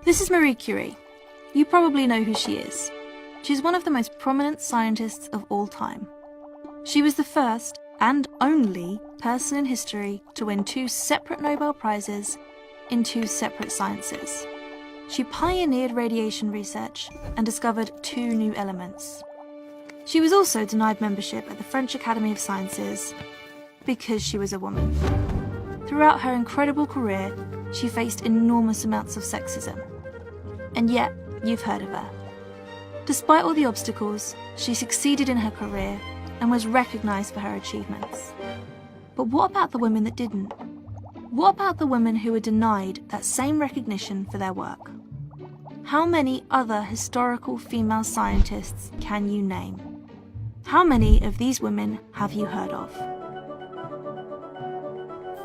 This is Marie Curie. You probably know who she is. She's one of the most prominent scientists of all time. She was the first and only person in history to win 2 separate Nobel Prizes in 2 separate sciences. She pioneered radiation research and discovered 2 new elements. She was also denied membership at the French Academy of Sciences because she was a woman. Throughout her incredible career, she faced enormous amounts of sexism. And yet, you've heard of her. Despite all the obstacles, she succeeded in her career and was recognised for her achievements. But what about the women that didn't? What about the women who were denied that same recognition for their work? How many other historical female scientists can you name? How many of these women have you heard of?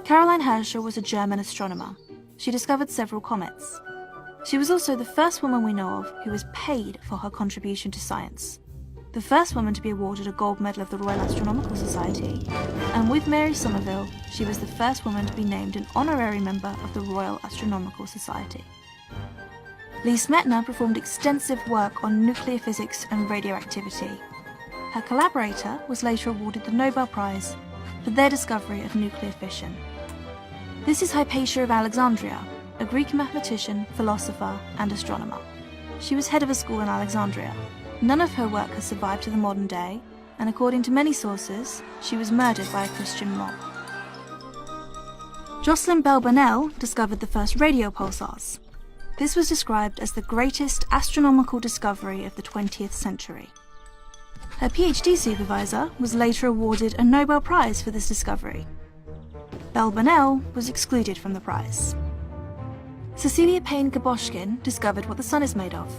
Caroline Herschel was a German astronomer. She discovered several comets. She was also the first woman we know of who was paid for her contribution to science, the first woman to be awarded a gold medal of the Royal Astronomical Society, and with Mary Somerville, she was the first woman to be named an honorary member of the Royal Astronomical Society. Lise Meitner performed extensive work on nuclear physics and radioactivity. Her collaborator was later awarded the Nobel Prize for their discovery of nuclear fission. This is Hypatia of Alexandria, a Greek mathematician, philosopher, and astronomer. She was head of a school in Alexandria. None of her work has survived to the modern day, and according to many sources, she was murdered by a Christian mob. Jocelyn Bell Burnell discovered the first radio pulsars. This was described as the greatest astronomical discovery of the 20th century. Her PhD supervisor was later awarded a Nobel Prize for this discovery. Bell Burnell was excluded from the prize. Cecilia Payne-Gaposchkin discovered what the sun is made of.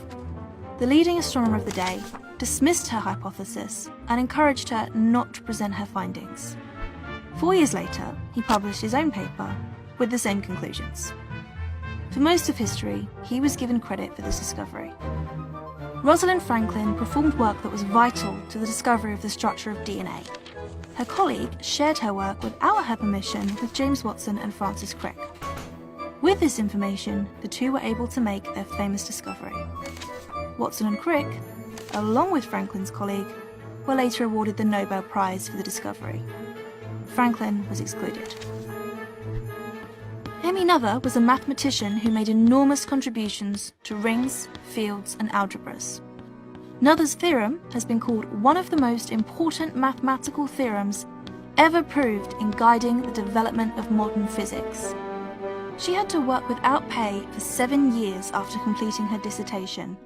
The leading astronomer of the day dismissed her hypothesis and encouraged her not to present her findings. 4 years later, he published his own paper with the same conclusions. For most of history, he was given credit for this discovery. Rosalind Franklin performed work that was vital to the discovery of the structure of DNA. Her colleague shared her work without her permission with James Watson and Francis Crick. With this information, the two were able to make their famous discovery. Watson and Crick, along with Franklin's colleague, were later awarded the Nobel Prize for the discovery. Franklin was excluded. Emmy Noether was a mathematician who made enormous contributions to rings, fields, and algebras. Noether's theorem has been called one of the most important mathematical theorems ever proved in guiding the development of modern physics. She had to work without pay for 7 years after completing her dissertation,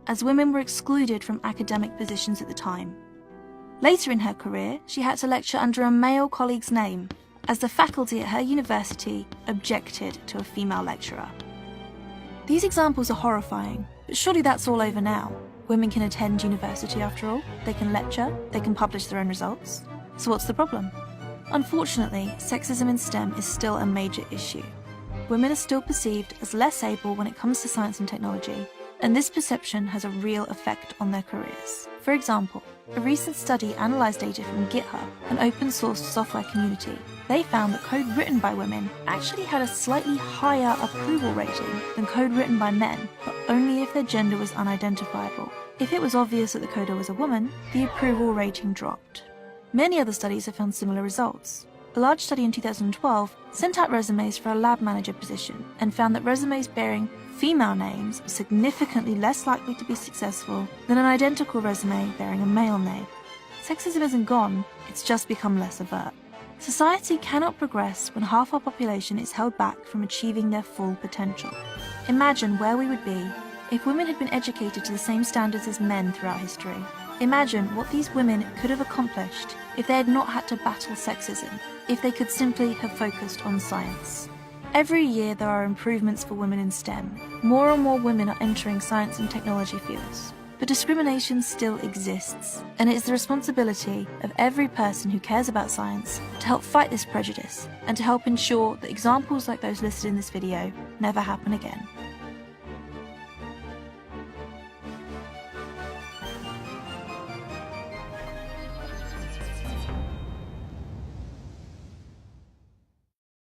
as women were excluded from academic positions at the time. Later in her career, she had to lecture under a male colleague's name, as the faculty at her university objected to a female lecturer. These examples are horrifying, but surely that's all over now. Women can attend university after all, they can lecture, they can publish their own results. So what's the problem? Unfortunately, sexism in STEM is still a major issue. Women are still perceived as less able when it comes to science and technology, and this perception has a real effect on their careers. For example, a recent study analysed data from GitHub, an open-source software community. They found that code written by women actually had a slightly higher approval rating than code written by men, but only if their gender was unidentifiable. If it was obvious that the coder was a woman, the approval rating dropped. Many other studies have found similar results. A large study in 2012 sent out resumes for a lab manager position and found that resumes bearing female names were significantly less likely to be successful than an identical resume bearing a male name. Sexism isn't gone, it's just become less overt. Society cannot progress when half our population is held back from achieving their full potential. Imagine where we would be if women had been educated to the same standards as men throughout history. Imagine what these women could have accomplished if they had not had to battle sexism, if they could simply have focused on science. Every year there are improvements for women in STEM. More and more women are entering science and technology fields. But discrimination still exists, and it is the responsibility of every person who cares about science to help fight this prejudice and to help ensure that examples like those listed in this video never happen again.